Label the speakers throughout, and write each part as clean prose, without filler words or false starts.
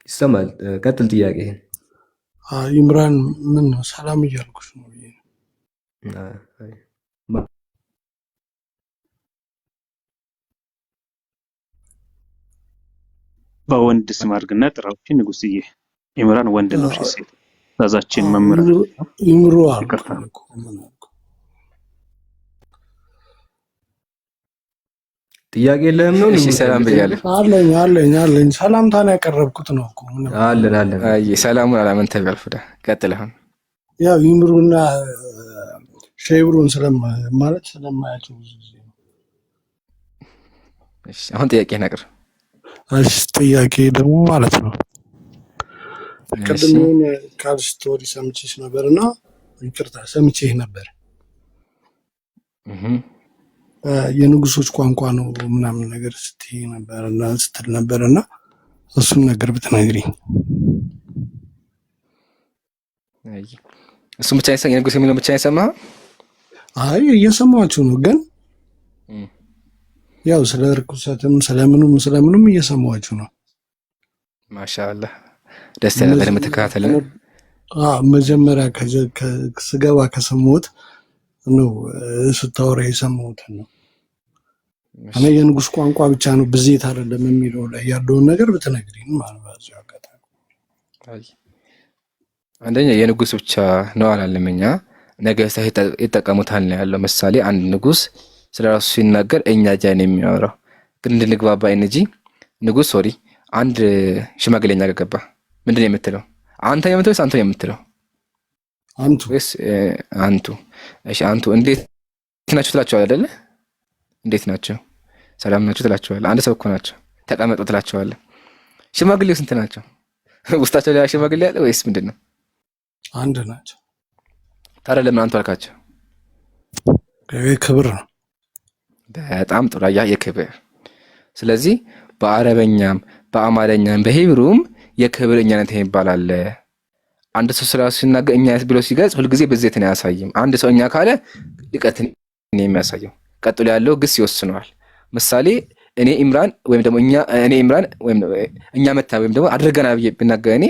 Speaker 1: ይሰማል። ቀጥል ጥያቄህን።
Speaker 2: ኢምራን ምን ነው ሰላም እያልኩሽ ነው።
Speaker 3: በወንድ ስም አድርግና ጥራዎች ንጉስዬ። ኢምራን ወንድ ነው። እሺ ሴት ዛዛችን መምህር
Speaker 2: ኢምሩ
Speaker 3: ይቅርታ።
Speaker 1: ጥያቄ የለህም ነው?
Speaker 4: እሺ ሰላም ብያለሁ።
Speaker 2: አለኝ ሰላምታን ያቀረብኩት ነው እኮ
Speaker 1: አለን።
Speaker 4: አይ ሰላሙን አላመን ተጋልፉዳ ቀጥለህ
Speaker 2: ያው ኢምሩና ሼብሩን ስለማያቸው ብዙ ጊዜ ነው።
Speaker 4: እሺ አሁን ጥያቄ ነግር።
Speaker 2: እሺ ጥያቄ ደግሞ ማለት ነው ቀድሞውን ካል ስቶሪ ሰምቼሽ ነበርና ይቅርታ ሰምቼህ ነበር። የንጉሶች ቋንቋ ነው ምናምን ነገር ስትል ነበርና እሱን ነገር ብትነግሪኝ።
Speaker 4: አይ እሱ ብቻ አይሰማ የንጉስ የሚለው ብቻ አይሰማ።
Speaker 2: አይ እየሰማችሁ ነው ግን ያው ስለ ርኩሰትም ስለምንም እየሰማችሁ ነው።
Speaker 4: ማሻአላህ ደስ ይላል። ለምትከታተል
Speaker 2: መጀመሪያ ስገባ ከሰማሁት ነው ስታወራ የሰማሁት ነው። እኔ የንጉስ ቋንቋ ብቻ ነው ብዜት አይደለም የሚለው ላይ ያለውን ነገር ብትነግሪኝ ማለት ነው። አጋጣሚ
Speaker 4: አይ አንደኛ የንጉስ ብቻ ነው አላለምኛ ነገስታት ይጠቀሙታል ነው ያለው። ምሳሌ አንድ ንጉስ ስለራሱ ሲናገር እኛ ጃን የሚያወራው ግን እንድንግባባ እንጂ ንጉስ አንድ ሽማግሌኛ ገባ ምንድነው የምትለው? አንተ የምትለው አንተ የምትለው? አንቱ። እሺ አንቱ እንዴት ናችሁ ትላቸዋለህ አይደለ? እንዴት ናቸው? ሰላም ናችሁ ትላቸዋለህ። አንድ ሰው እኮ ናቸው። ተቀመጡ ትላቸዋለህ። ሽማግሌው ስንት ናቸው? ውስጣቸው ላይ ሽማግሌ ያለ ወይስ ምንድነው?
Speaker 2: አንድ ናቸው።
Speaker 4: ታዲያ ለምን አንቱ አልካቸው?
Speaker 2: ክብር ነው።
Speaker 4: በጣም ጥሩ የክብር። ስለዚህ በአረበኛም በአማርኛም በሂብሩም የክብር እኛነት ይባላል። አንድ ሰው ስለራሱ ሲናገር እኛ ብሎ ሲገልጽ ሁልጊዜ በዘይትን አያሳይም። አንድ ሰው እኛ ካለ ልቀትን ነው የሚያሳየው። ቀጥሎ ያለው ግስ ይወስነዋል። ምሳሌ እኔ ኢምራን ወይም ደግሞ እኔ ኢምራን ወይም እኛ መታ ወይም ደግሞ አድርገና ብናገር እኔ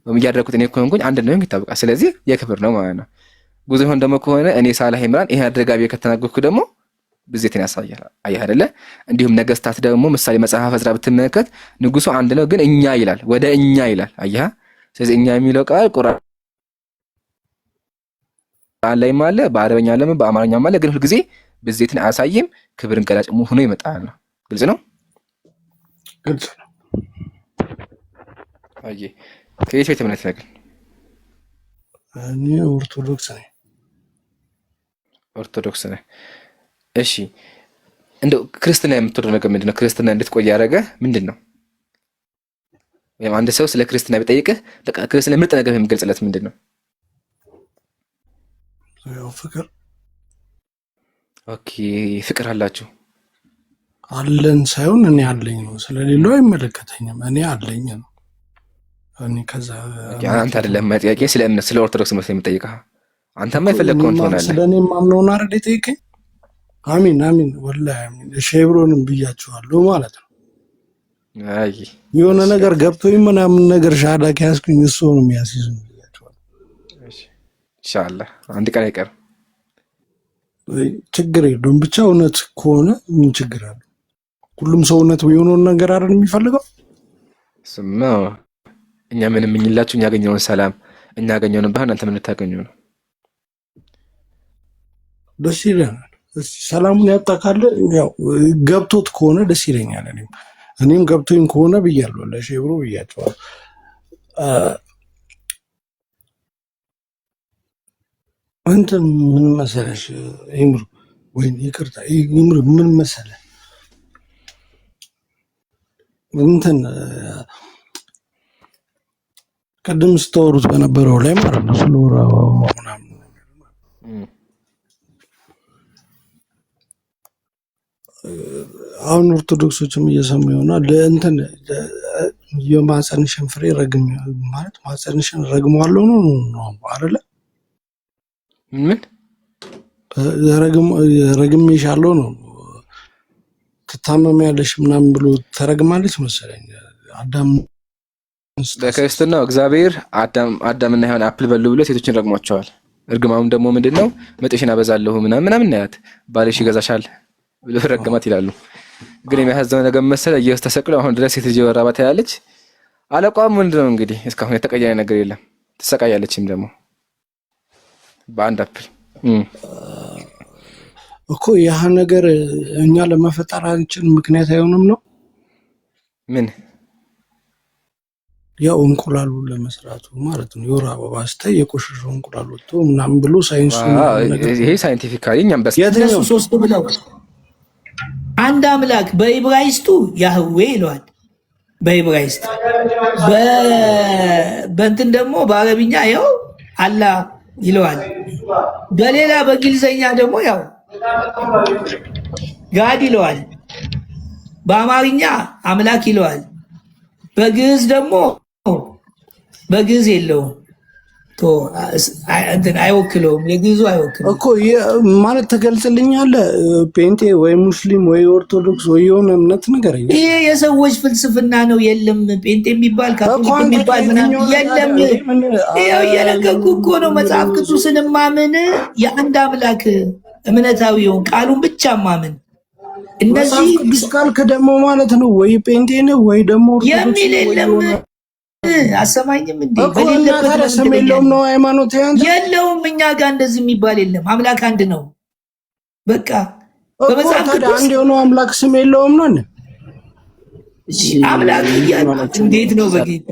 Speaker 4: ወይም ያደረኩት እኔ ከሆንኩኝ አንድ ነው ይታወቃል። ስለዚህ የክብር ነው ማለት ነው። ብዙ ይሆን ደግሞ ከሆነ እኔ ሳላህ ኢምራን ይሄ አድርጋ ብዬ ከተናገርኩ ደግሞ ብዜትን ያሳያል። አየህ አይደለ? እንዲሁም ነገስታት ደግሞ ምሳሌ መጽሐፈ ዕዝራ ብትመለከት ንጉሱ አንድ ነው ግን እኛ ይላል፣ ወደ እኛ ይላል። አየህ? ስለዚህ እኛ የሚለው ቃል ቁርአን ላይም አለ፣ በአረበኛ አለ፣ በአማርኛም አለ። ግን ሁልጊዜ ብዜትን አያሳይም፣ ክብርን ገላጭ ሆኖ ይመጣል ነው። ግልጽ ነው?
Speaker 2: ግልጽ ነው።
Speaker 4: አየህ? ከየት ቤተ እምነት ነህ?
Speaker 2: እኔ ኦርቶዶክስ ነኝ።
Speaker 4: ኦርቶዶክስ ነህ? እሺ እንደው ክርስትና የምትወደው ነገር ምንድነው? ክርስትና እንድትቆይ ያደረገ ምንድነው? ወይም አንድ ሰው ስለ ክርስትና ቢጠይቅህ በቃ ክርስትና ምርጥ ነገር የሚገልጽለት ምንድነው?
Speaker 2: ያው ፍቅር።
Speaker 4: ኦኬ ፍቅር አላችሁ?
Speaker 2: አለን ሳይሆን እኔ አለኝ ነው። ስለሌለው አይመለከተኝም። እኔ አለኝ ነው። እኔ ከዛ
Speaker 4: አንተ አይደለም ጥያቄ ስለ እምነት ስለ ኦርቶዶክስ መስለ የምጠይቀህ አንተማ የፈለግከውን ትሆናለህ።
Speaker 2: ስለኔ ማምነውን አይደል የጠየቀኝ? አሚን ወላሂ አሚን። ሼብሮንም ብያችኋለሁ ማለት ነው።
Speaker 4: አይ
Speaker 2: የሆነ ነገር ገብቶኝ ምናምን ነገር ሻዳ ከያዝኩኝ እሱ ነው የሚያስይዙኝ ብያችኋለሁ።
Speaker 4: እሺ ኢንሻአላህ አንድ ቀን አይቀርም።
Speaker 2: ችግር የለውም ብቻ እውነት ከሆነ ምን ችግር አለ? ሁሉም ሰው እውነት የሆነውን ነገር አይደል የሚፈልገው?
Speaker 4: ስማ እኛ ምንም እንላችሁ እኛ ያገኘውን ሰላም እኛ ያገኘውን ባህል አንተ ምን ልታገኘው ነው?
Speaker 2: ደስ ይለናል። ሰላሙን ያጣካለ ያው ገብቶት ከሆነ ደስ ይለኛል። እኔም ገብቶኝ ከሆነ ብያለሁ ለሼብሮ ብያቸዋል። እንትን ምን መሰለሽ ኢምሩ ወይ ይቅርታ ኢምሩ ምን መሰለ እንትን ቀደም ስታወሩት በነበረው ላይ ማለት ነው ስለወራ ምናምን አሁን ኦርቶዶክሶችም እየሰሙ ይሆናል። ለእንትን የማህፀንሽን ፍሬ ረግም ማለት ማህፀንሽን ረግመዋለሁ ነው አይደለ?
Speaker 4: ምን
Speaker 2: ረግሜሻለሁ ነው ትታመሚያለሽ ምናምን ብሎ ተረግማለች መሰለኝ አዳም
Speaker 4: በክርስትናው እግዚአብሔር አዳምና ሔዋን አፕል በሉ ብሎ ሴቶችን ረግሟቸዋል። እርግማኑም ደግሞ ምንድነው? ምጥሽን አበዛለሁ ምናምን ያት ባልሽ ይገዛሻል ብሎ ረገማት ይላሉ። ግን የሚያሳዝነው ነገር መሰለህ ኢየሱስ ተሰቅሎ አሁን ድረስ ሴት ልጅ ወራባ ታያለች። አለቋም ምንድነው እንግዲህ እስካሁን የተቀየረ ነገር የለም። ትሰቃያለችም ደግሞ በአንድ አፕል
Speaker 2: እኮ ያ ነገር እኛ ለመፈጠራችን ምክንያት አይሆንም ነው
Speaker 4: ምን
Speaker 2: ያው እንቁላሉ ለመስራቱ ማለት ነው። የወር አበባ ስታይ የቆሸሸው እንቁላል ወጥቶ ምናምን ብሎ ሳይንሱ
Speaker 4: ይሄ ሳይንቲፊካሊ እኛም በስ
Speaker 5: የእነሱ ሶስት ብለው አንድ አምላክ በዕብራይስጡ ያህዌ ይለዋል። በዕብራይስጥ በእንትን ደግሞ በአረብኛ ያው አላህ ይለዋል። በሌላ በእንግሊዘኛ ደግሞ ያው ጋድ ይለዋል። በአማርኛ አምላክ ይለዋል። በግዕዝ ደግሞ በግዕዝ የለውም እንትን አይወክለውም። የግዕዙ አይወክለውም
Speaker 2: እኮ ማለት ተገልጽልኛለህ። ጴንጤ ወይ ሙስሊም ወይ ኦርቶዶክስ ወይ የሆነ እምነት ንገረኝ።
Speaker 5: ይሄ የሰዎች ፍልስፍና ነው። የለም ጴንጤ የሚባል ካቶሊክ የሚባል ምናምን የለም። ይኸው እየነገርኩህ እኮ ነው። መጽሐፍ ቅዱስን ማምን የአንድ አምላክ እምነታዊውን ቃሉን ብቻ ማምን እነዚህ
Speaker 2: ካልክ ደግሞ ማለት ነው ወይ ጴንጤ ነው ወይ ደግሞ
Speaker 5: የሚል የለም። አሰማኝም እንዴ?
Speaker 2: በሌለበት ስም የለውም ነው ሃይማኖት
Speaker 5: የለውም። እኛ ጋር እንደዚህ የሚባል የለም። አምላክ አንድ ነው በቃ። በመጽሐፍ ቅዱስ
Speaker 2: አንድ የሆነው አምላክ ስም የለውም ነው
Speaker 5: አምላክ እንዴት ነው? በጌታ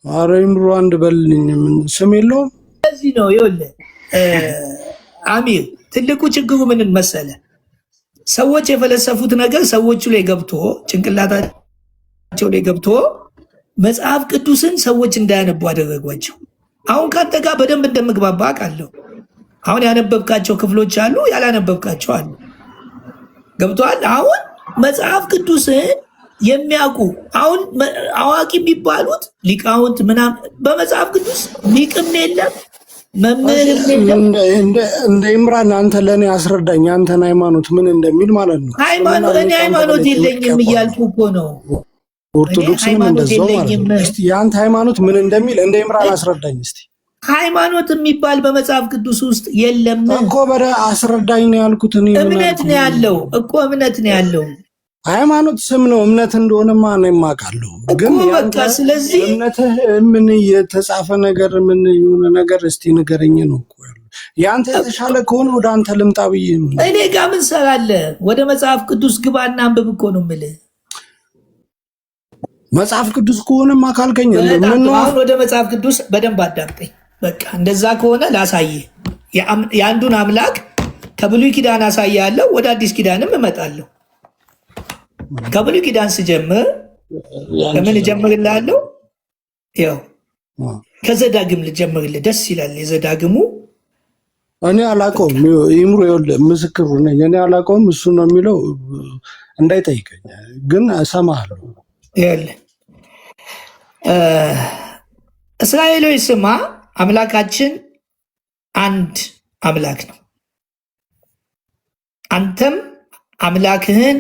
Speaker 2: ኧረ ይምሩ አንድ በልልኝ። ስም የለውም።
Speaker 5: እዚህ ነው ይኸውልህ አሚር ትልቁ ችግሩ ምን መሰለ? ሰዎች የፈለሰፉት ነገር ሰዎቹ ላይ ገብቶ ጭንቅላታቸው ላይ ገብቶ መጽሐፍ ቅዱስን ሰዎች እንዳያነቡ አደረጓቸው። አሁን ካንተ ጋር በደንብ እንደምግባባ አውቃለሁ። አሁን ያነበብካቸው ክፍሎች አሉ፣ ያላነበብካቸው አሉ። ገብቶሃል? አሁን መጽሐፍ ቅዱስን የሚያውቁ አሁን አዋቂ የሚባሉት ሊቃውንት ምናምን በመጽሐፍ ቅዱስ ሊቅም የለም
Speaker 2: እንደ ኢምራን አንተ ለእኔ አስረዳኝ። አንተን ሃይማኖት ምን እንደሚል ማለት ነው።
Speaker 5: እኔ ሃይማኖት የለኝም እያልኩ እኮ ነው።
Speaker 2: ኦርቶዶክስንም እንደዛው ማለት ነው። እስቲ የአንተ ሃይማኖት ምን እንደሚል እንደ ኢምራን አስረዳኝ እስቲ።
Speaker 5: ሃይማኖት የሚባል በመጽሐፍ ቅዱስ ውስጥ የለም
Speaker 2: እኮ። አስረዳኝ ነው ያልኩት።
Speaker 5: እምነት ነው ያለው እኮ እምነት ነው ያለው።
Speaker 2: ሃይማኖት ስም ነው። እምነት እንደሆነማ ነው የማውቃለሁ። ግን
Speaker 5: በቃ ስለዚህ
Speaker 2: እምነትህ ምን የተጻፈ ነገር ምን የሆነ ነገር እስቲ ንገረኝ ነው እኮ ያለው። ያንተ የተሻለ ከሆነ ወደ አንተ ልምጣ ብዬ ነው።
Speaker 5: እኔ ጋር ምን ሰራለህ? ወደ መጽሐፍ ቅዱስ ግባና አንብብ እኮ ነው የምልህ።
Speaker 2: መጽሐፍ ቅዱስ ከሆነማ ካልከኝ
Speaker 5: አሁን ወደ መጽሐፍ ቅዱስ በደንብ አዳምጠኝ። በቃ እንደዛ ከሆነ ላሳይህ። የአንዱን አምላክ ከብሉይ ኪዳን አሳያለሁ፣ ወደ አዲስ ኪዳንም እመጣለሁ። ከብሉይ ኪዳን ስጀምር ከምን እጀምርልሃለሁ? ያው ከዘዳግም ልጀምርልህ። ደስ ይላል የዘዳግሙ።
Speaker 2: እኔ አላውቀውም። ይምሩ ይኸውልህ ምስክሩ ነኝ። እኔ አላውቀውም። እሱ ነው የሚለው። እንዳይጠይቀኝ ግን እሰማሃለሁ።
Speaker 5: ይኸውልህ እስራኤሎች ስማ፣ አምላካችን አንድ አምላክ ነው። አንተም አምላክህን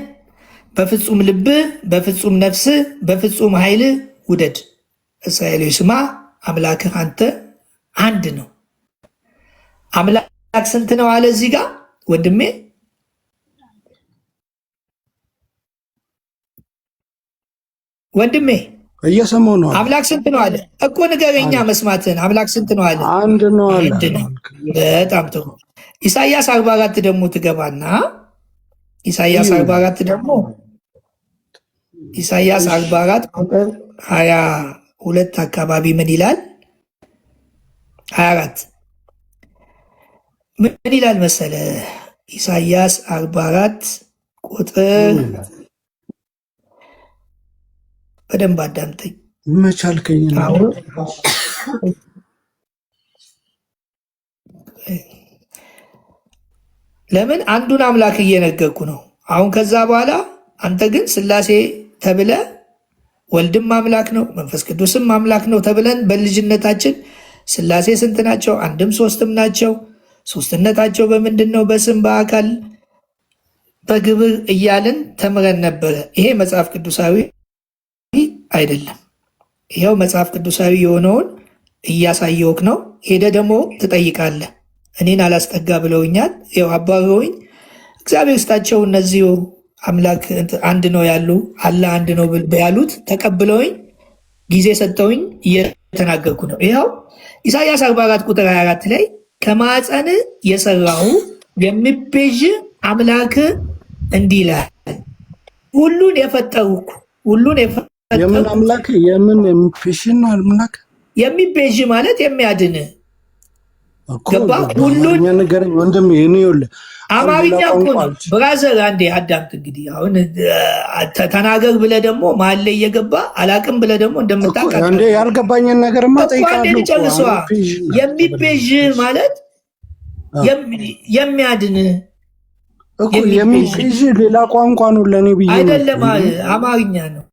Speaker 5: በፍጹም ልብህ፣ በፍጹም ነፍስህ፣ በፍጹም ኃይልህ ውደድ። እስራኤሎች ስማ፣ አምላክህ አንተ አንድ ነው። አምላክ ስንት ነው አለ እዚህ ጋር ወንድሜ? ወንድሜ
Speaker 2: እየሰማሁ ነው።
Speaker 5: አምላክ ስንት ነው አለ እኮ ንገረኛ፣ መስማትን። አምላክ ስንት ነው አለ?
Speaker 2: አንድ ነው አለ።
Speaker 5: በጣም ጥሩ። ኢሳይያስ 44 ደግሞ ትገባና ኢሳይያስ 44 ደግሞ ኢሳይያስ 44 ቁጥር 22 አካባቢ ምን ይላል? 24 ምን ይላል መሰለ? ኢሳይያስ 44 ቁጥር በደንብ አዳምጠኝ።
Speaker 2: መቻልከኝ
Speaker 5: ለምን አንዱን አምላክ እየነገርኩ ነው። አሁን ከዛ በኋላ አንተ ግን ስላሴ ተብለ ወልድም አምላክ ነው መንፈስ ቅዱስም አምላክ ነው ተብለን በልጅነታችን ስላሴ ስንት ናቸው? አንድም ሶስትም ናቸው። ሶስትነታቸው በምንድን ነው? በስም በአካል በግብር እያልን ተምረን ነበረ። ይሄ መጽሐፍ ቅዱሳዊ አይደለም። ይኸው መጽሐፍ ቅዱሳዊ የሆነውን እያሳየውክ ነው። ሄደ ደግሞ ትጠይቃለህ። እኔን አላስጠጋ ብለውኛል፣ ይኸው አባረውኝ። እግዚአብሔር ስጣቸው እነዚሁ አምላክ አንድ ነው ያሉ አለ አንድ ነው ያሉት ተቀብለውኝ ጊዜ ሰጠውኝ እየተናገርኩ ነው። ይኸው ኢሳያስ 44 ቁጥር 24 ላይ ከማፀን የሰራው የሚቤዥ አምላክ እንዲህ ይላል፣ ሁሉን የፈጠርኩ
Speaker 2: የምን አምላክ የምን የሚቤዥን አምላክ
Speaker 5: የሚቤዥ ማለት የሚያድን ገባ። ሁሉን
Speaker 2: ነገረኝ ወንድም ይሄን ይወል
Speaker 5: አማርኛ እኮ ነው ብራዘር። አንዴ አዳምጥ እንግዲህ። አሁን ተናገር ብለህ ደግሞ መሀል ላይ እየገባ አላቅም ብለህ ደግሞ እንደምታውቅ
Speaker 2: አንዴ ያልገባኝን ነገርማ ጠይቃለሁ።
Speaker 5: ጨርሰዋ የሚቤዥ ማለት የሚያድን
Speaker 2: እኮ የሚቤዥ ሌላ ቋንቋ ነው ለኔ ብዬ
Speaker 5: አይደለም፣ አማርኛ ነው።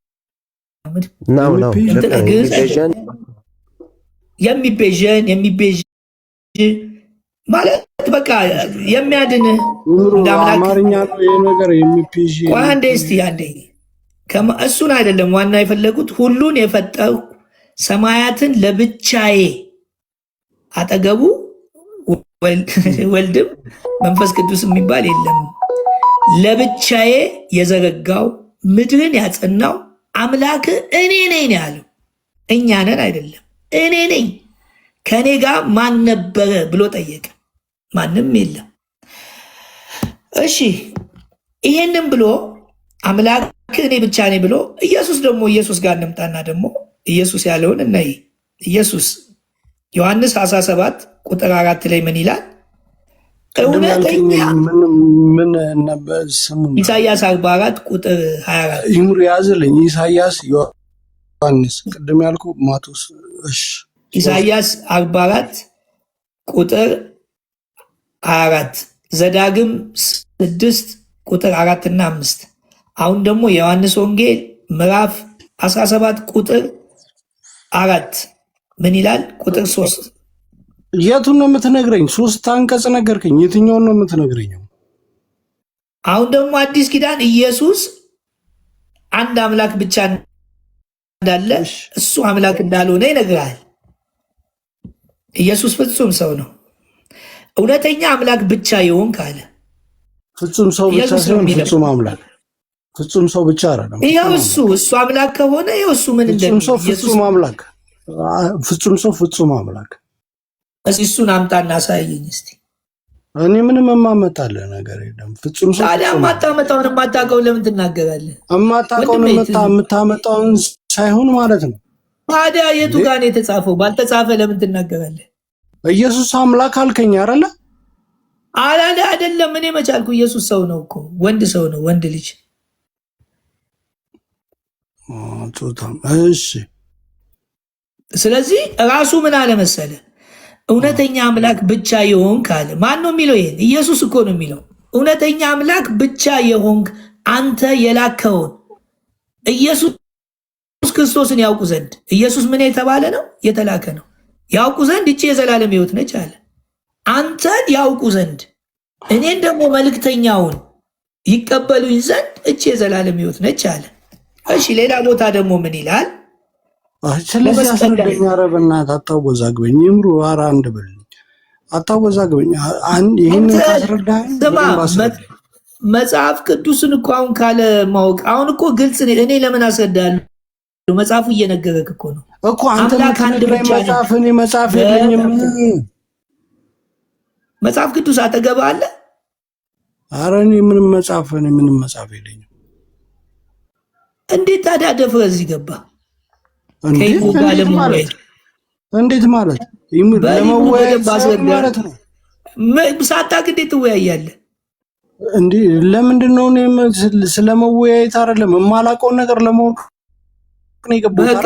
Speaker 5: የሚቤዥ ማለት በቃ የሚያድን
Speaker 2: አማርኛ ነው ይሄ ነገር የሚቤዥ።
Speaker 5: ቆይ አንዴ እስቲ አንዴ እሱን አይደለም ዋና የፈለጉት ሁሉን የፈጠርኩ ሰማያትን ለብቻዬ አጠገቡ ወልድም መንፈስ ቅዱስ የሚባል የለም ለብቻዬ የዘረጋው ምድርን ያጸናው አምላክ እኔ ነኝ ያለው። እኛ ነን አይደለም፣ እኔ ነኝ። ከእኔ ጋር ማን ነበረ ብሎ ጠየቀ። ማንም የለም። እሺ ይሄንን ብሎ አምላክ እኔ ብቻ ነኝ ብሎ ኢየሱስ ጋር እንምጣና ደግሞ ኢየሱስ ያለውን እናይ። ኢየሱስ ዮሐንስ 17 ቁጥር 4 ላይ ምን ይላል? እውነተኛ ኢሳያስ 44 ቁጥር 24
Speaker 2: ይምሩ ያዝልኝ። ኢሳያስ ዮሐንስ ቅድም ያልኩ ማቴዎስ። እሺ
Speaker 5: ኢሳያስ 44 ቁጥር 24 ዘዳግም 6 ቁጥር 4 እና 5። አሁን ደግሞ የዮሐንስ ወንጌል ምዕራፍ 17 ቁጥር 4 ምን ይላል? ቁጥር 3
Speaker 2: የቱን ነው የምትነግረኝ? 3 አንቀጽ ነገርከኝ። የትኛውን ነው የምትነግረኝ?
Speaker 5: አሁን ደግሞ አዲስ ኪዳን ኢየሱስ አንድ አምላክ ብቻ እንዳለ እሱ አምላክ እንዳልሆነ ይነግራል። ኢየሱስ ፍጹም ሰው ነው። እውነተኛ አምላክ ብቻ ይሆን ካለ
Speaker 2: ፍጹም ሰው ብቻ ሲሆን ፍጹም አምላክ ፍጹም ሰው ብቻ አይደለም።
Speaker 5: ይሄው እሱ አምላክ ከሆነ ይሄው እሱ ምን እንደሚል
Speaker 2: ፍጹም አምላክ ፍጹም ሰው ፍጹም አምላክ።
Speaker 5: እሱን አምጣና አሳየኝ እስቲ።
Speaker 2: እኔ ምንም የማመጣልህ ነገር የለም። ፍጹም ሰው
Speaker 5: ታዲያ የማታመጣውን የማታውቀውን ለምን ትናገራለህ?
Speaker 2: የማታውቀውን የምታመጣውን ሳይሆን ማለት ነው።
Speaker 5: ታዲያ የቱ ጋር ነው የተጻፈው? ባልተጻፈ ለምን ትናገራለህ?
Speaker 2: ኢየሱስ አምላክ አልከኝ አይደለ?
Speaker 5: አይደለም። እኔ መቻልኩ ኢየሱስ ሰው ነው እኮ ወንድ ሰው ነው፣ ወንድ ልጅ።
Speaker 2: እሺ
Speaker 5: ስለዚህ ራሱ ምን አለ መሰለ? እውነተኛ አምላክ ብቻ የሆንክ አለ። ማን ነው የሚለው? ይሄን ኢየሱስ እኮ ነው የሚለው። እውነተኛ አምላክ ብቻ የሆንክ አንተ የላከውን ኢየሱስ ክርስቶስን ያውቁ ዘንድ። ኢየሱስ ምን የተባለ ነው? የተላከ ነው። ያውቁ ዘንድ እቺ የዘላለም ሕይወት ነች አለ። አንተን ያውቁ ዘንድ እኔን ደግሞ መልእክተኛውን ይቀበሉኝ ዘንድ እቺ የዘላለም ሕይወት ነች አለ። እሺ ሌላ ቦታ ደግሞ ምን ይላል?
Speaker 2: ስለዚህ አስረዳኝ። ኧረ በእናትህ አታወዛግበኝ። ይምሩ ኧረ አንድ በልኝ፣ አታወዛግበኝ። ይህንን ካስረዳኸኝ
Speaker 5: መጽሐፍ ቅዱስን እኮ አሁን ካለ ማወቅ አሁን እኮ ግልጽ። እኔ ለምን አስረዳለሁ? መጽሐፉ እየነገረክ እኮ ነው
Speaker 2: እኮ አንተ ምትነግረኝ መጽሐፍ። እኔ መጽሐፍ የለኝም።
Speaker 5: መጽሐፍ ቅዱስ አጠገብህ አለ?
Speaker 2: ኧረ እኔ ምንም መጽሐፍ የለኝም።
Speaker 5: እንዴት ታዲያ ደፍረህ እዚህ ገባ?
Speaker 2: እንዴት ማለት ለመወያየት ማለት ነው?
Speaker 5: ሳታውቅ እንዴት ትወያያለህ?
Speaker 2: እንዲህ ለምንድን ነው? ስለመወያየት አይደለም፣ የማላውቀውን ነገር ለማወቅ ነው የገባሁት።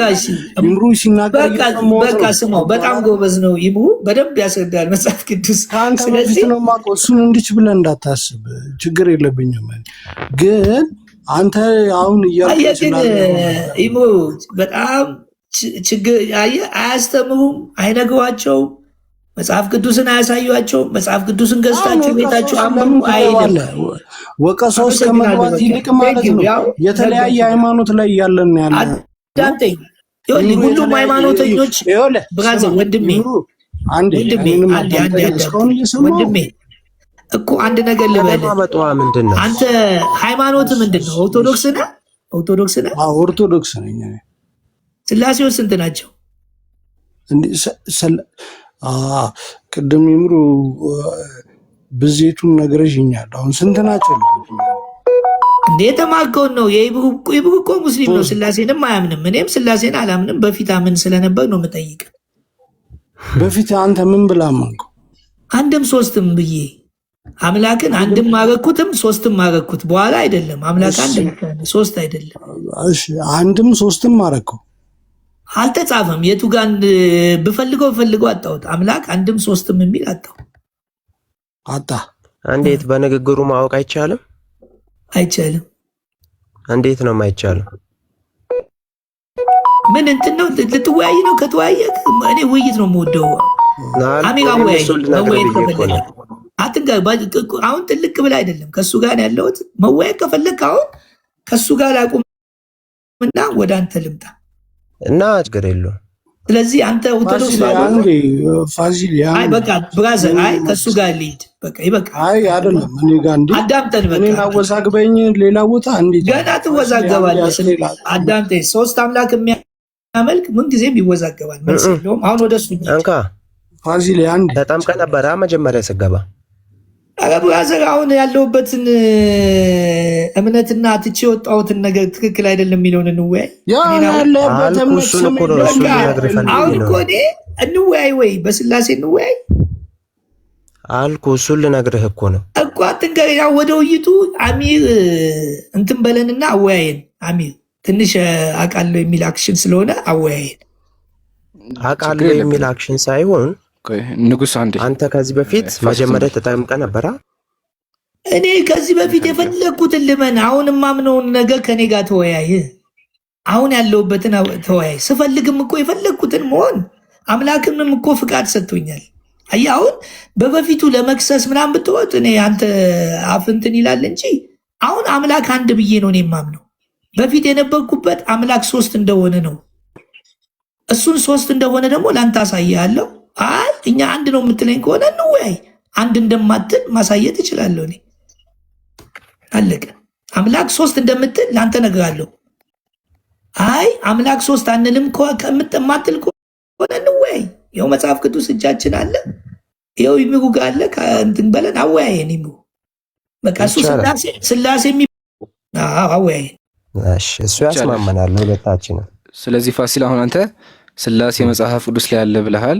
Speaker 2: ይምሩ ሲናገር
Speaker 5: በቃ ስማው፣ በጣም ጎበዝ ነው ይምሩ፣ በደንብ ያስረዳል መጽሐፍ ቅዱስ።
Speaker 2: ከአንተ በፊት ነው የማውቀው። እሱን እንዲች ብለህ እንዳታስብ፣ ችግር የለብኝም። ግን አንተ አሁን
Speaker 5: ይምሩ በጣም ችግር አያስተምሩም፣ አይነግሯቸውም፣ መጽሐፍ ቅዱስን አያሳዩቸውም። መጽሐፍ ቅዱስን ገዝታችሁ ቤታችሁ አንብቡ አይደለም።
Speaker 2: ወቀሳው እስከ መግባት ይልቅ ማለት ነው የተለያየ ሃይማኖት ላይ ያለን
Speaker 5: አዳምጠኝ። ሁሉም ሃይማኖተኞች ብራዘር ወንድሜ እኮ አንድ ነገር ልበልህ። አንተ ሃይማኖት ምንድን ነው? ኦርቶዶክስ ነህ? ኦርቶዶክስ ነህ?
Speaker 2: ኦርቶዶክስ ነኝ።
Speaker 5: ስላሴዎች ስንት ናቸው?
Speaker 2: ቅድም ይምሩ ብዜቱን ነግረሽኛል። አሁን ስንት ናቸው?
Speaker 5: እንደ የተማርከውን ነው። የኢብሩ እኮ ሙስሊም ነው፣ ስላሴንም አያምንም። እኔም ስላሴን አላምንም። በፊት አምን ስለነበር ነው የምጠይቅ።
Speaker 2: በፊት አንተ ምን ብላ አመንከው?
Speaker 5: አንድም ሶስትም ብዬ አምላክን አንድም ማረኩትም ሶስትም ማረኩት። በኋላ አይደለም አምላክ አንድ ሶስት አይደለም።
Speaker 2: አንድም ሶስትም ማረከው
Speaker 5: አልተጻፈም። የቱ ጋር ብፈልገው አጣሁት። አምላክ አንድም ሶስትም የሚል አጣ።
Speaker 6: እንዴት በንግግሩ ማወቅ አይቻልም?
Speaker 5: አይቻልም።
Speaker 6: እንዴት ነው የማይቻለው?
Speaker 5: ምን እንትን ነው ልትወያይ ነው? ከተወያየ እኔ ውይይት ነው የምወደው። አሚራ አሁን ጥልቅ ብላ አይደለም ከሱ ጋር ያለሁት። መወያየት ከፈለግ አሁን ከሱ ጋር ላቁምና ወደ አንተ ልምጣ
Speaker 6: እና ችግር የለውም።
Speaker 5: ስለዚህ አንተ ኦርቶዶክስ በቃ ብራዘር፣ ከሱ ጋር ልሂድ። በቃ ይበቃ።
Speaker 2: አይደለም እኔ ጋር
Speaker 5: አዳምጠን። በቃ
Speaker 2: እኔ አወዛግበኝ ሌላ ቦታ
Speaker 5: ገና ትወዛገባለህ። አዳምጠኝ። ሶስት አምላክ የሚያመልክ ምንጊዜም ይወዛገባል። መልስ የለውም። አሁን ወደ እሱ
Speaker 6: አንካ
Speaker 2: ፋሲል
Speaker 6: ተጠምቀህ ነበረ መጀመሪያ ስገባ?
Speaker 5: ኧረ ብራዘር፣ አሁን ያለሁበትን እምነትና ትቼ የወጣሁትን ነገር ትክክል አይደለም የሚለውን እንወያይ። አሁን እኮ እኔ እንወያይ ወይ በስላሴ እንወያይ
Speaker 6: አልኩ። እሱን ልነግርህ እኮ ነው
Speaker 5: እኮ አትንገር። ያው ወደ ውይይቱ አሚር እንትን በለንና አወያየን። አሚር ትንሽ አውቃለሁ የሚል አክሽን ስለሆነ አወያየን።
Speaker 6: አውቃለሁ የሚል አክሽን ሳይሆን
Speaker 4: ንጉስ
Speaker 6: አንተ ከዚህ በፊት መጀመሪያ ተጠምቀህ ነበራ?
Speaker 5: እኔ ከዚህ በፊት የፈለግኩትን ልመን። አሁን ማምነውን ነገር ከኔ ጋር ተወያይ። አሁን ያለሁበትን ተወያይ። ስፈልግም እኮ የፈለግኩትን መሆን አምላክንም እኮ ፍቃድ ሰጥቶኛል። አየህ፣ አሁን በበፊቱ ለመክሰስ ምናምን ብትወጥ እኔ አንተ አፍንትን ይላል እንጂ አሁን አምላክ አንድ ብዬ ነው እኔ የማምነው። በፊት የነበርኩበት አምላክ ሶስት እንደሆነ ነው። እሱን ሶስት እንደሆነ ደግሞ ላንተ አሳያለሁ። አይ እኛ አንድ ነው የምትለኝ ከሆነ እንወያይ። አንድ እንደማትል ማሳየት እችላለሁ እኔ። አለቀ። አምላክ ሶስት እንደምትል ላንተ እነግርሃለሁ። አይ አምላክ ሶስት አንልም ከምትማትል ከሆነ እንወያይ። ይኸው መጽሐፍ ቅዱስ እጃችን አለ። ይኸው ይምሩ ጋር አለ። እንትን በለን አወያየን። ይምሩ በቃ እሱ ስላሴ አወያየን።
Speaker 6: እሱ ያስማመናል ሁለታችንም።
Speaker 4: ስለዚህ ፋሲል አሁን አንተ ስላሴ መጽሐፍ ቅዱስ ላይ አለ ብለሃል፣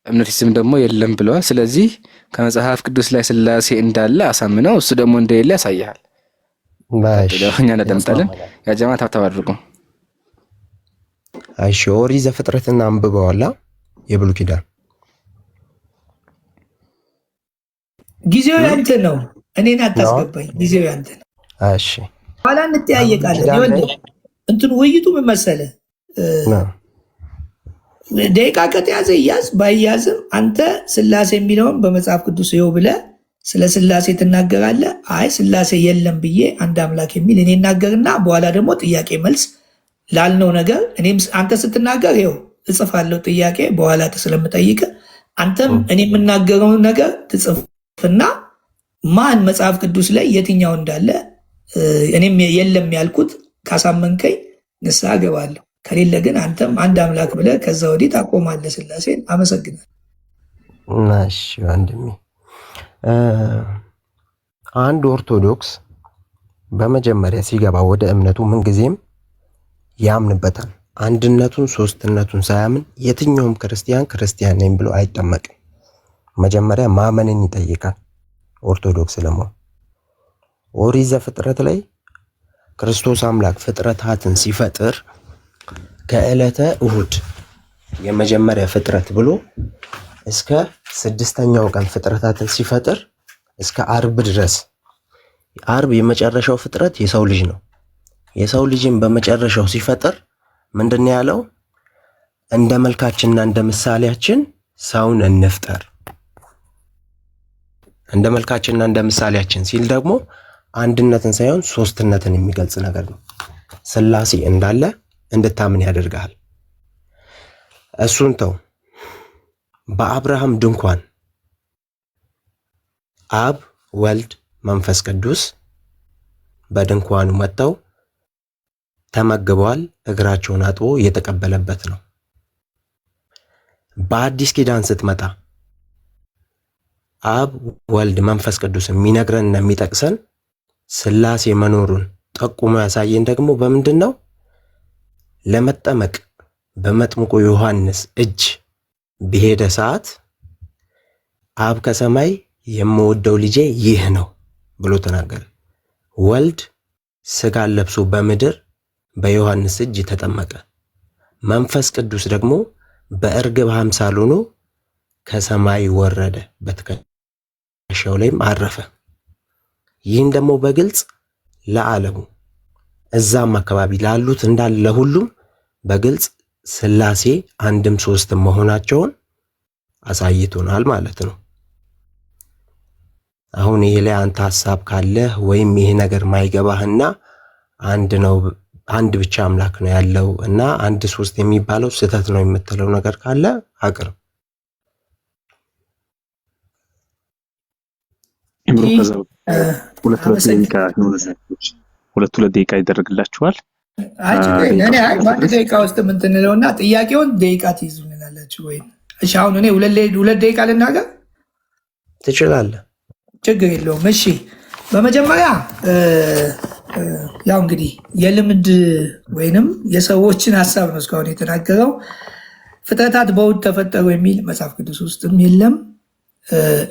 Speaker 4: እምነቲስም ደግሞ የለም ብለዋል። ስለዚህ ከመጽሐፍ ቅዱስ ላይ ስላሴ እንዳለ አሳምነው፣ እሱ ደግሞ እንደሌለ ያሳያል። እኛ ነጠምጠልን ያ ጀማ ታብታብ አድርጉ።
Speaker 6: እሺ ኦሪት ዘፍጥረትን አንብበዋላ? የብሉይ ኪዳን
Speaker 5: ጊዜው ያንተ ነው፣ እኔን አታስገባኝ። ጊዜው ያንተ ነው።
Speaker 6: እሺ
Speaker 5: ኋላ እንተያየቃለን። እንትን ውይይቱ ምን መሰለህ፣ ደቂቃ ከተያዘ እያዝ ባይያዝም አንተ ስላሴ የሚለውን በመጽሐፍ ቅዱስ ይኸው ብለህ ስለ ስላሴ ትናገራለህ። አይ ስላሴ የለም ብዬ አንድ አምላክ የሚል እኔ እናገርና በኋላ ደግሞ ጥያቄ መልስ ላልነው ነገር እኔም አንተ ስትናገር ይኸው እጽፋለሁ ጥያቄ በኋላ ስለምጠይቅ አንተም እኔ የምናገረው ነገር ትጽፍና ማን መጽሐፍ ቅዱስ ላይ የትኛው እንዳለ እኔም የለም ያልኩት ካሳመንከኝ ንስሐ እገባለሁ። ከሌለ ግን አንተም አንድ አምላክ ብለህ ከዛ ወዲህ ታቆማለህ። ስላሴን አመሰግናለሁ።
Speaker 6: እሺ ወንድሜ፣ አንድ ኦርቶዶክስ በመጀመሪያ ሲገባ ወደ እምነቱ ምንጊዜም ያምንበታል። አንድነቱን ሶስትነቱን ሳያምን የትኛውም ክርስቲያን ነኝ ብሎ አይጠመቅም። መጀመሪያ ማመንን ይጠይቃል ኦርቶዶክስ ለመሆን። ኦሪት ዘፍጥረት ላይ ክርስቶስ አምላክ ፍጥረታትን ሲፈጥር ከዕለተ እሁድ የመጀመሪያ ፍጥረት ብሎ እስከ 6ኛው ቀን ፍጥረታትን ሲፈጥር እስከ አርብ ድረስ፣ አርብ የመጨረሻው ፍጥረት የሰው ልጅ ነው። የሰው ልጅን በመጨረሻው ሲፈጥር ምንድነው ያለው? እንደ መልካችንና እንደ ምሳሌያችን ሰውን እንፍጠር። እንደ መልካችንና እንደ ምሳሌያችን ሲል ደግሞ አንድነትን ሳይሆን ሶስትነትን የሚገልጽ ነገር ነው። ስላሴ እንዳለ እንድታምን ያደርጋል። እሱን ተው። በአብርሃም ድንኳን አብ፣ ወልድ፣ መንፈስ ቅዱስ በድንኳኑ መጥተው ተመግበዋል። እግራቸውን አጥቦ የተቀበለበት ነው። በአዲስ ኪዳን ስትመጣ አብ፣ ወልድ፣ መንፈስ ቅዱስ የሚነግረንና የሚጠቅሰን ሥላሴ መኖሩን ጠቁሞ ያሳየን ደግሞ በምንድን ነው? ለመጠመቅ በመጥምቁ ዮሐንስ እጅ በሄደ ሰዓት አብ ከሰማይ የምወደው ልጄ ይህ ነው ብሎ ተናገረ። ወልድ ሥጋን ለብሶ በምድር በዮሐንስ እጅ ተጠመቀ። መንፈስ ቅዱስ ደግሞ በእርግብ አምሳል ሆኖ ከሰማይ ወረደ፣ በትከሻው ላይም አረፈ። ይህን ደግሞ በግልጽ ለዓለሙ እዛም አካባቢ ላሉት እንዳለ ሁሉም በግልጽ ሥላሴ አንድም ሶስትም መሆናቸውን አሳይቶናል ማለት ነው። አሁን ይሄ ላይ አንተ ሐሳብ ካለህ ወይም ይሄ ነገር ማይገባህና አንድ ብቻ አምላክ ነው ያለው እና አንድ ሶስት የሚባለው ስህተት ነው የምትለው ነገር ካለ አቅርብ።
Speaker 3: ሁለት ደቂቃ ይደረግላችኋል።
Speaker 5: በአንድ ደቂቃ ውስጥ የምትንለውና ጥያቄውን ደቂቃ ትይዙልናላችሁ ወይ? እሺ አሁን እኔ ሁለት ደቂቃ ልናገር
Speaker 6: ትችላለህ።
Speaker 5: ችግር የለውም። እሺ በመጀመሪያ ያው እንግዲህ የልምድ ወይንም የሰዎችን ሀሳብ ነው እስካሁን የተናገረው። ፍጥረታት በውድ ተፈጠሩ የሚል መጽሐፍ ቅዱስ ውስጥም የለም።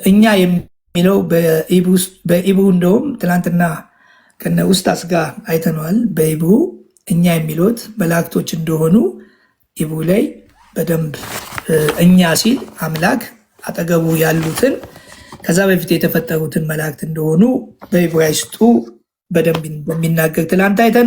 Speaker 5: እኛ የሚለው በኢብሩ እንደውም ትናንትና ከነ ኡስታዝ ጋር አይተነዋል። በኢብሩ እኛ የሚሉት መላእክቶች እንደሆኑ ኢብሩ ላይ በደንብ እኛ ሲል አምላክ አጠገቡ ያሉትን ከዛ በፊት የተፈጠሩትን መላእክት እንደሆኑ በዕብራይስጡ በደንብ በሚናገር ትላንት አይተን